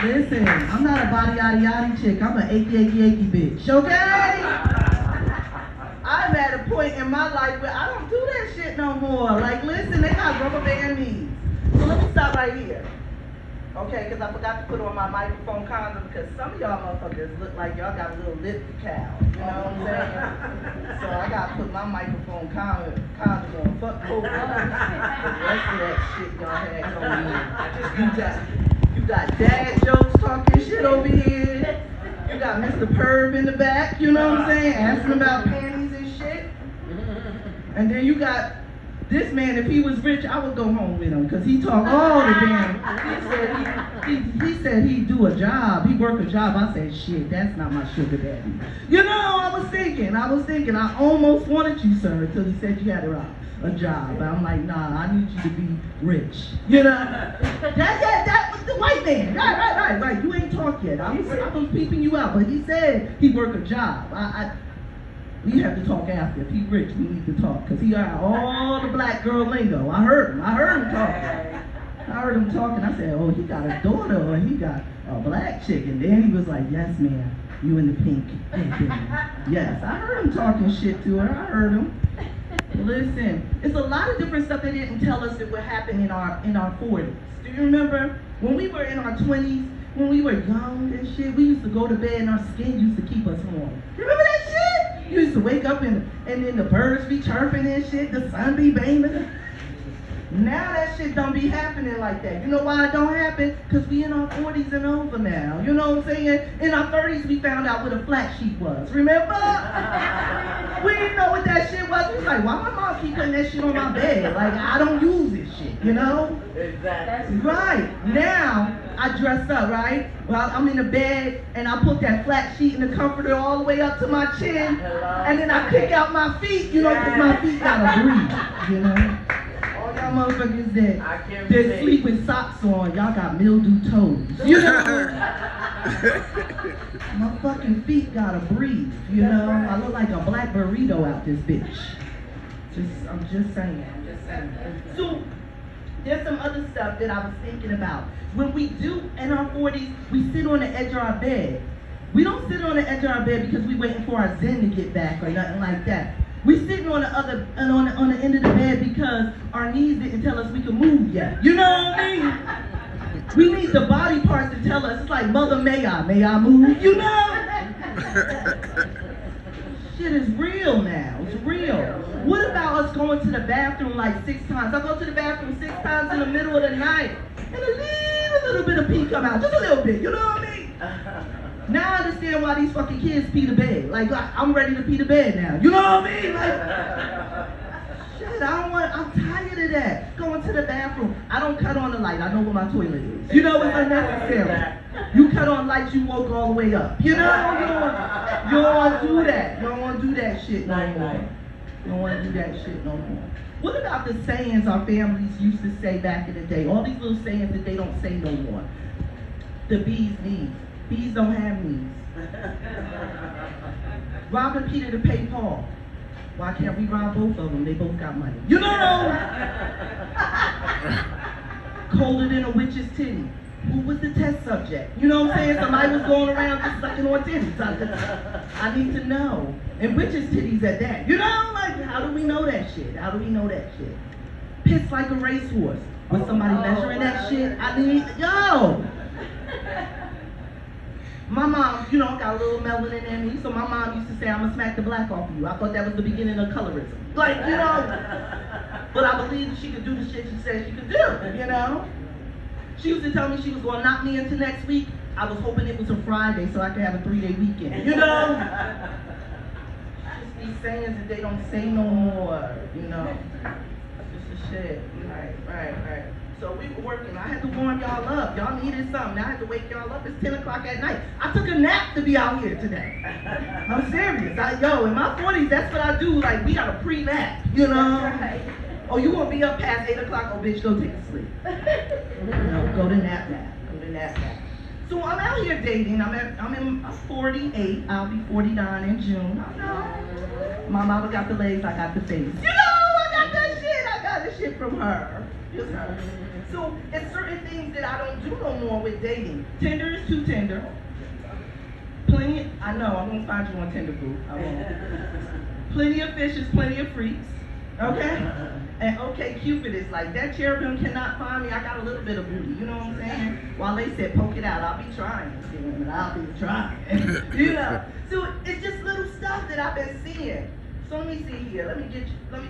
Listen, I'm not a body yaddy yaddy chick. I'm an achy achy achy bitch. Okay? I'm at a point in my life where I don't do that shit no more. Like, listen, they got rubber band knees. So let me stop right here. Okay, because I forgot to put on my microphone condom because some of y'all motherfuckers look like y'all got a little lip cow. You know what I'm saying? So I got to put my microphone condom on. Fuck COVID. The rest of that shit y'all had going on. You got dad jokes talking shit over here. You got Mr. Perv in the back, you know what I'm saying? Asking about panties and shit. And then you got this man, if he was rich, I would go home with him because he talk all the damn. He said he'd do a job. He work a job. I said, shit, that's not my sugar daddy. You know, I was thinking, I almost wanted you, sir, until he said you had a job. But I'm like, nah, I need you to be rich. You know? That was the white man. Right. You ain't talk yet. I was peeping you out, but he said he work a job. We have to talk after. If he rich, we need to talk. Because he got all the black girl lingo. I heard him talking. I said, oh, he got a daughter or he got a black chick. And then he was like, yes, ma'am. You in the pink. Yes, I heard him talking shit to her. I heard him. Listen, it's a lot of different stuff they didn't tell us that would happen in our 40s. Do you remember? When we were in our 20s, when we were young and shit, we used to go to bed and our skin used to keep us warm. Remember that shit? You used to wake up and then the birds be chirping and shit, the sun be beaming. Now that shit don't be happening like that. You know why it don't happen? Because we in our 40s and over now. You know what I'm saying? In our 30s, we found out what a flat sheet was. Remember? We didn't know what that shit was. We was like, why my mom keep putting that shit on my bed? Like, I don't use this shit, you know? Exactly. Right. Now, I dress up, right? Well, I'm in the bed, and I put that flat sheet in the comforter all the way up to my chin, and then I kick out my feet, you know, because my feet gotta breathe, you know? Y'all motherfuckers that sleep with socks on, y'all got mildew toes. You know? My fucking feet gotta breathe, you know? I look like a black burrito out this bitch. I'm just saying. So, there's some other stuff that I was thinking about. When we do, in our 40s, we sit on the edge of our bed. We don't sit on the edge of our bed because we waiting for our zen to get back or nothing like that. We sitting on the on the end of the bed because our knees didn't tell us we could move yet. You know what I mean? We need the body parts to tell us. It's like, mother, may I move? You know? Shit is real now. It's real. What about us going to the bathroom like 6 times? I go to the bathroom 6 times in the middle of the night, and a little bit of pee come out, just a little bit. You know what I mean? Now I understand why these fucking kids pee the bed. Like, I'm ready to pee the bed now. You know what I mean? Like, shit, I'm tired of that. Going to the bathroom. I don't cut on the light. I know where my toilet is. You know, it's unnecessary. You cut on lights, you woke all the way up. You know? You don't want to do that. You don't want to do that shit no more. You don't want to do that shit no more. What about the sayings our families used to say back in the day? All these little sayings that they don't say no more. The bee's knees. Bees don't have knees. Robbing Peter to pay Paul. Why can't we rob both of them? They both got money. You know? Colder than a witch's titty. Who was the test subject? You know what I'm saying? Somebody was going around just sucking on titties. I need to know. And witch's titties at that. You know? Like, how do we know that shit? Piss like a racehorse. Was somebody measuring that shit? My mom, you know, got a little melanin in me, so my mom used to say, I'm gonna smack the black off of you. I thought that was the beginning of colorism. Like, you know, but I believed she could do the shit she said she could do, you know? She used to tell me she was gonna knock me into next week. I was hoping it was a Friday so I could have a 3-day weekend, you know? Just these sayings that they don't say no more, you know? Just the shit. Right. So we were working. I had to warm y'all up. Y'all needed something. I had to wake y'all up. It's 10 o'clock at night. I took a nap to be out here today. I'm serious. In my 40s, that's what I do. Like, we got a pre-nap, you know? Right. Oh, you won't be up past 8 o'clock? Oh, bitch, go take a sleep. Go to nap. So I'm out here dating. I'm 48. I'll be 49 in June. I know. My mama got the legs. I got the face. You know, I got that shit. I got the shit from her. Just her. So it's certain things that I don't do no more with dating. Tinder is too tender. Plenty, I know, I won't find you on Tinder, boo. I won't. Plenty of fishes, plenty of freaks. Okay? And okay, Cupid is like, that cherubim cannot find me. I got a little bit of booty. You know what I'm saying? While they said, poke it out, I'll be trying. I'll be trying. You know? So it's just little stuff that I've been seeing. So let me see here. Let me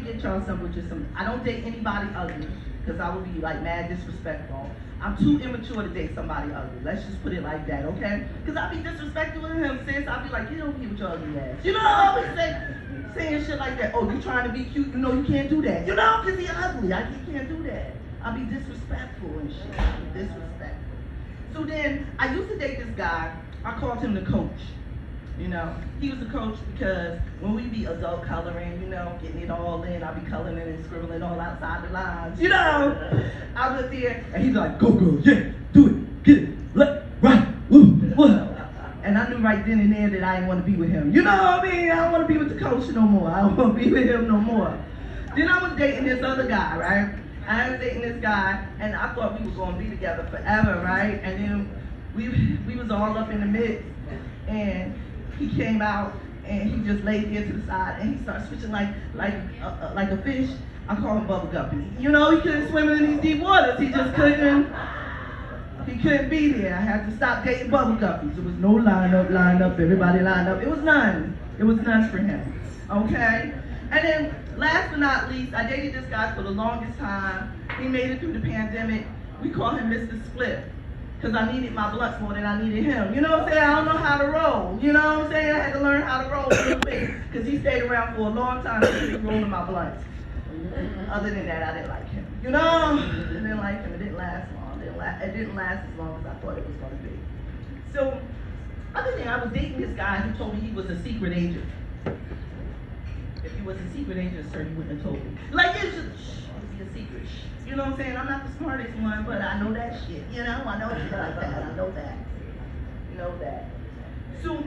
get y'all some. I don't date anybody ugly, because I would be like mad disrespectful. I'm too immature to date somebody ugly. Let's just put it like that, okay? Because I'll be disrespectful to him, sis. I'll be like, get over here with your ugly ass. You know, I always saying shit like that. Oh, you trying to be cute? You know you can't do that. You know, because he's ugly. I can't do that. I'll be disrespectful and shit. I'll be disrespectful. So then, I used to date this guy. I called him the coach. You know, he was a coach because when we be adult coloring, you know, getting it all in, I be coloring and scribbling all outside the lines, you know. I was there, and he's like, go girl, yeah, do it, get it, left, right, woo, woo. And I knew right then and there that I didn't want to be with him. You know what I mean? I don't want to be with the coach no more. I don't want to be with him no more. Then I was dating this other guy, right? I was dating this guy, and I thought we were going to be together forever, right? And then we was all up in the mix, and he came out and he just laid there to the side and he started switching like a fish. I call him Bubble Guppy. You know, he couldn't swim in these deep waters. He just couldn't. He couldn't be there. I had to stop dating Bubble Guppies. There was no line up. Everybody lined up. It was none. It was none for him. Okay. And then last but not least, I dated this guy for the longest time. He made it through the pandemic. We call him Mr. Split. Because I needed my blunts more than I needed him. You know what I'm saying? I don't know how to roll. You know what I'm saying? I had to learn how to roll real quick. Because he stayed around for a long time to keep rolling my blunts. Other than that, I didn't like him. You know? I didn't like him. It didn't last long. It didn't last as long as I thought it was going to be. So, other than I was dating this guy who told me he was a secret agent. If he was a secret agent, sir, he wouldn't have told me. Like, it's just, it's a secret. You know what I'm saying? I'm not the smartest one, but I know that shit. You know? I know shit like that. I know that. You know that. So,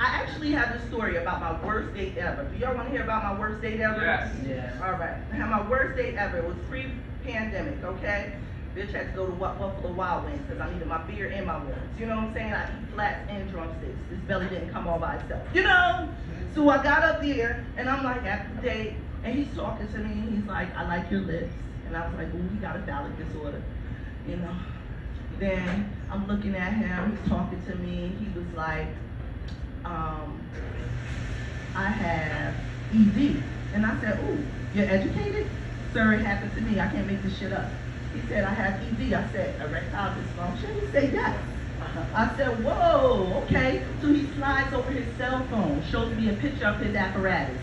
I actually have this story about my worst date ever. Do y'all want to hear about my worst date ever? Yes. All right. I had my worst date ever. It was pre-pandemic, okay? Bitch had to go to Buffalo Wild Wings because I needed my beer and my wings. You know what I'm saying? I eat flats and drumsticks. This belly didn't come all by itself. You know? So I got up there, and I'm like, at the date, and he's talking to me, and he's like, I like your lips. And I was like, ooh, he got a phallic disorder, you know. Then I'm looking at him, he's talking to me, he was like, I have ED. And I said, ooh, you're educated? Sir, it happened to me, I can't make this shit up. He said, I have ED. I said, erectile dysfunction? He said, yes. I said, whoa, okay. So he slides over his cell phone, shows me a picture of his apparatus.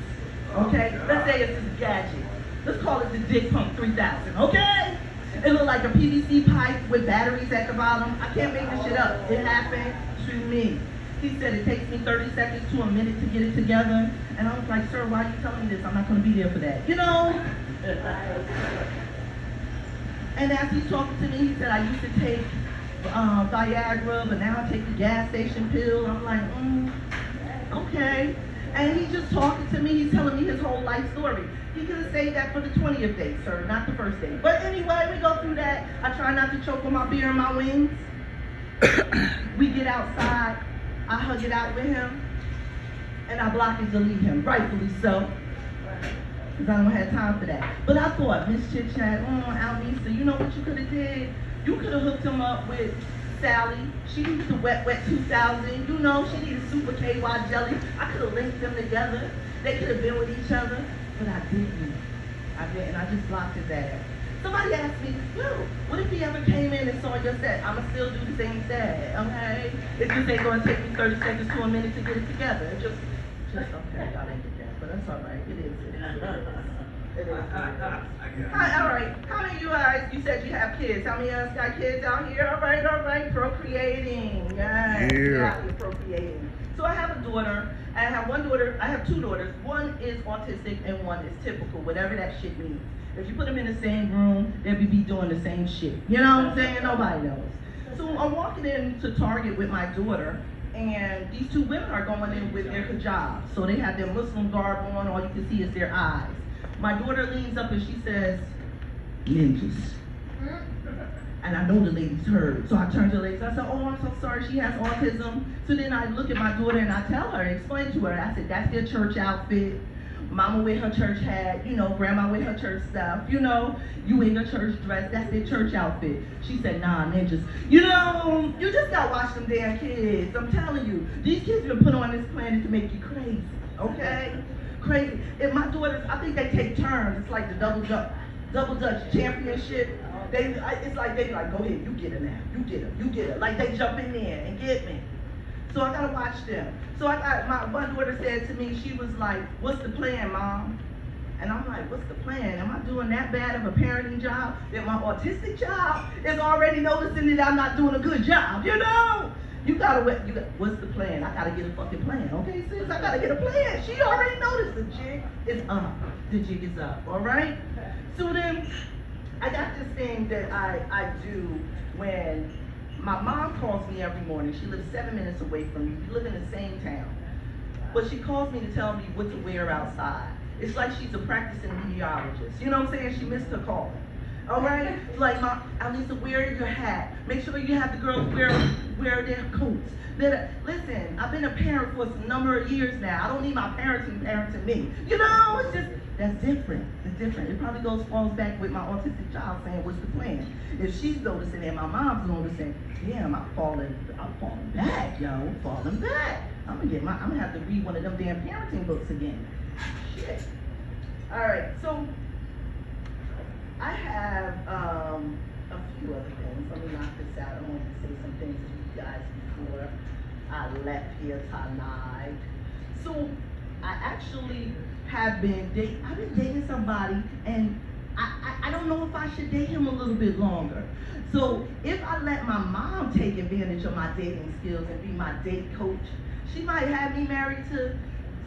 Okay? Let's say it's his gadget. Let's call it the Dick Pump 3000, okay? It looked like a PVC pipe with batteries at the bottom. I can't make this shit up. It happened to me. He said it takes me 30 seconds to a minute to get it together. And I was like, sir, why are you telling me this? I'm not going to be there for that. You know? And as he's talking to me, he said, I used to take Viagra, but now I take the gas station pill. I'm like, okay. And he's just talking to me. He's telling me his whole life story. He could have saved that for the 20th date, sir, not the first date. But anyway, we go through that. I try not to choke on my beer and my wings. We get outside. I hug it out with him. And I block and delete him, rightfully so. Because I don't have time for that. But I thought, Miss Chit Chat, Al-Nisa, you know what you could have did? You could have hooked him up with Sally. She needs the Wet 2000. You know, she needed Super KY jelly. I could have linked them together. They could have been with each other. But I didn't. I just blocked his ass. Somebody asked me, yo, what if he ever came in and saw your set? I'ma still do the same set, okay? It just ain't gonna take me 30 seconds to a minute to get it together. It just okay, y'all ain't get that, but that's all right. It is. It is. Hi, all right. How many of you guys, you said you have kids. How many of us got kids out here? All right. Procreating. Yes. Yeah. Out here procreating. So I have a daughter. I have two daughters. One is autistic and one is typical, whatever that shit means. If you put them in the same room, they'll be doing the same shit. You know what I'm saying? Nobody knows. So I'm walking into Target with my daughter, and these two women are going in with their hijabs. So they have their Muslim garb on, all you can see is their eyes. My daughter leans up and she says, ninjas. And I know the ladies heard. So I turned to the ladies, I said, oh, I'm so sorry, she has autism. So then I look at my daughter and I tell her, explain to her, I said, that's their church outfit. Mama wear her church hat, you know, grandma wear her church stuff, you know, you wear your church dress, that's their church outfit. She said, nah, ninjas. You know, you just gotta watch them damn kids. I'm telling you, these kids been put on this planet to make you crazy, okay? Crazy. And my daughters, I think they take turns. It's like the double dutch championship. It's like they like, go ahead, you get her now, you get her. Like they jump in there and get me. So I gotta watch them. So my daughter said to me, she was like, what's the plan, Mom? And I'm like, what's the plan? Am I doing that bad of a parenting job that my autistic child is already noticing that I'm not doing a good job, you know? What's the plan? I gotta get a fucking plan, okay, sis? I gotta get a plan. She already noticed the jig is up. The jig is up, all right? So then, I got this thing that I do when my mom calls me every morning. She lives 7 minutes away from me. We live in the same town. But she calls me to tell me what to wear outside. It's like she's a practicing meteorologist. You know what I'm saying? She missed her call. All right? Like, Al-Nisa, wear your hat. Make sure you have the girls wear their coats. Listen, I've been a parent for a number of years now. I don't need my parents parenting me. You know, it's just, that's different. It's different. It probably falls back with my autistic child saying, what's the plan? If she's noticing and my mom's noticing, damn, I'm falling back, yo. I'm falling back. I'm gonna have to read one of them damn parenting books again. Shit. All right, so I have a few other things. Let me knock this out. I want to say some things to you guys before I left here tonight. So I actually I've been dating somebody, and I don't know if I should date him a little bit longer. So if I let my mom take advantage of my dating skills and be my date coach, she might have me married to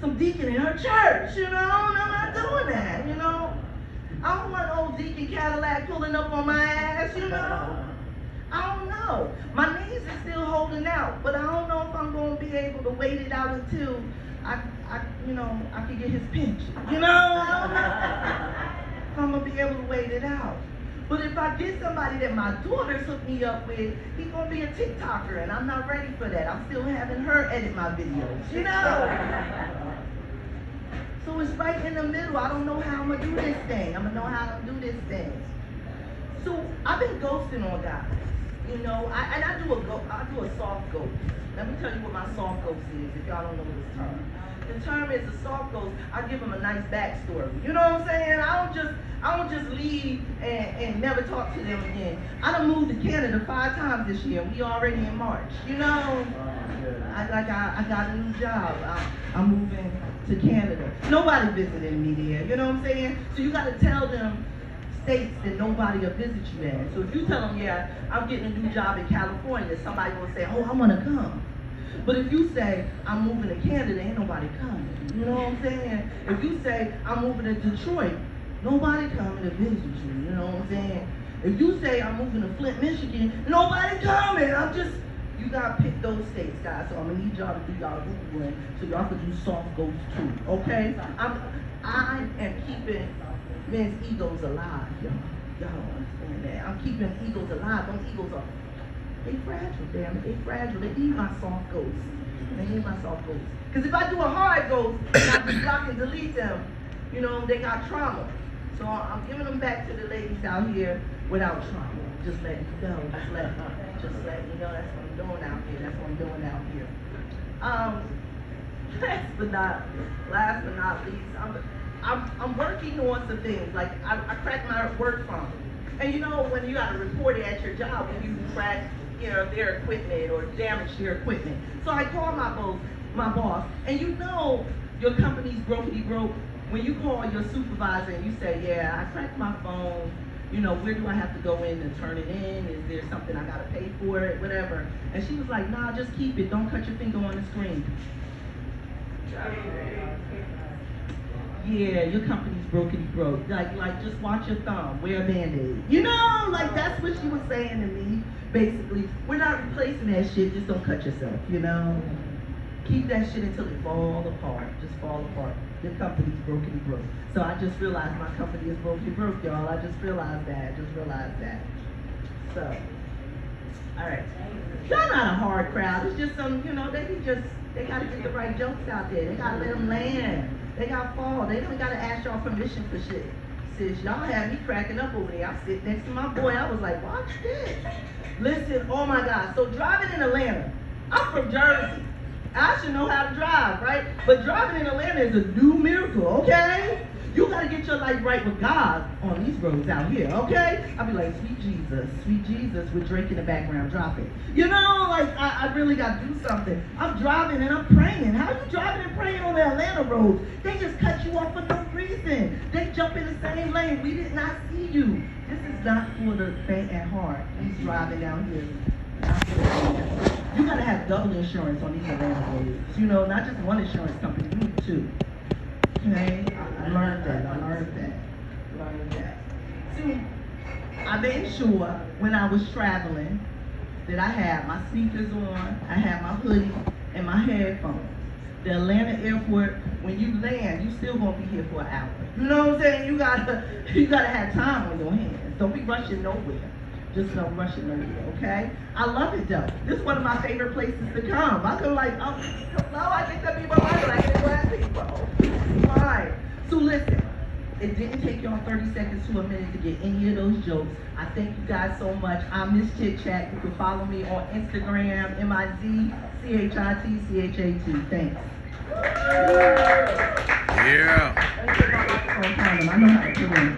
some deacon in her church, you know, and I'm not doing that, you know. I don't want old Deacon Cadillac pulling up on my ass, you know. I don't know. My knees are still holding out, but I don't know if I'm going to be able to wait it out until I can get his pension. You know, I don't know if I'm going to be able to wait it out. But if I get somebody that my daughter's hooked me up with, he's going to be a TikToker, and I'm not ready for that. I'm still having her edit my videos, you know? So it's right in the middle. I don't know how I'm going to do this thing. I'm going to know how to do this thing. So I've been ghosting on guys. You know, I do a soft ghost. Let me tell you what my soft ghost is, if y'all don't know this term. The term is a soft ghost. I give them a nice backstory. You know what I'm saying? I don't just leave and never talk to them again. I done moved to Canada 5 times this year. We already in March. You know, I got a new job. I'm moving to Canada. Nobody visiting me there. You know what I'm saying? So you got to tell them states that nobody will visit you at. So if you tell them, yeah, I'm getting a new job in California, somebody will say, oh, I want to come. But if you say, I'm moving to Canada, ain't nobody coming. You know what I'm saying? If you say, I'm moving to Detroit, nobody coming to visit you. You know what I'm saying? If you say, I'm moving to Flint, Michigan, nobody coming. You gotta pick those states, guys. So I'm gonna need y'all to do y'all Googling so y'all can do soft ghosts too, okay? I am keeping men's egos alive, y'all. Y'all don't understand that. I'm keeping egos alive. Those egos are, they fragile, damn it. They fragile. They need my soft ghosts. They need my soft ghosts. Because if I do a hard ghost and I just block and delete them, you know, they got trauma. So I'm giving them back to the ladies out here without trauma. Just let you go. Just let you know that's what I'm doing out here. That's what I'm doing out here. Last but not least, I'm working on some things. Like I cracked my work phone. And you know when you got to report it at your job when you crack, you know, their equipment or damage their equipment. So I called my boss, and you know your company's brokey broke when you call your supervisor and you say, yeah, I cracked my phone. You know, where do I have to go in and turn it in? Is there something I gotta pay for it? Whatever. And she was like, nah, just keep it. Don't cut your finger on the screen. Yeah, your company's broke. Like just watch your thumb. Wear a Band-Aid. You know, like that's what she was saying to me. Basically, we're not replacing that shit. Just don't cut yourself. You know, keep that shit until it falls apart. Just fall apart. Your company's broke. So I just realized my company is broke, y'all. I just realized that. So, all right. Y'all not a hard crowd. It's just some, they gotta get the right jokes out there. They gotta let them land. They gotta fall. They don't gotta ask y'all permission for shit. Sis, y'all had me cracking up over there. I sit next to my boy. I was like, watch this. Listen, oh my God. So driving in Atlanta. I'm from Jersey. I should know how to drive, right? But driving in Atlanta is a new miracle, okay? You gotta get your life right with God on these roads out here, okay? I'll be like, sweet Jesus, with Drake in the background, drop it. I really gotta do something. I'm driving and I'm praying. How you driving and praying on the Atlanta roads? They just cut you off for no reason. They jump in the same lane. We did not see you. This is not for the faint at heart. He's driving down here. You gotta have double insurance on these Atlanta roads. Not just one insurance company, you need two. Okay, I learned that. So, I made sure when I was traveling that I had my speakers on, I had my hoodie, and my headphones. The Atlanta airport, when you land, you still gonna be here for an hour. You know what I'm saying? You gotta have time on your hands. Don't be rushing nowhere. Just no rushing nowhere, okay? I love it though. This is one of my favorite places to come. I feel like, hello, I think that people like black people. Fine. So listen, it didn't take y'all 30 seconds to a minute to get any of those jokes. I thank you guys so much. I'm Miss Chit Chat. You can follow me on Instagram, MIZCHITCHAT. Thanks. Yeah. I know how to put in.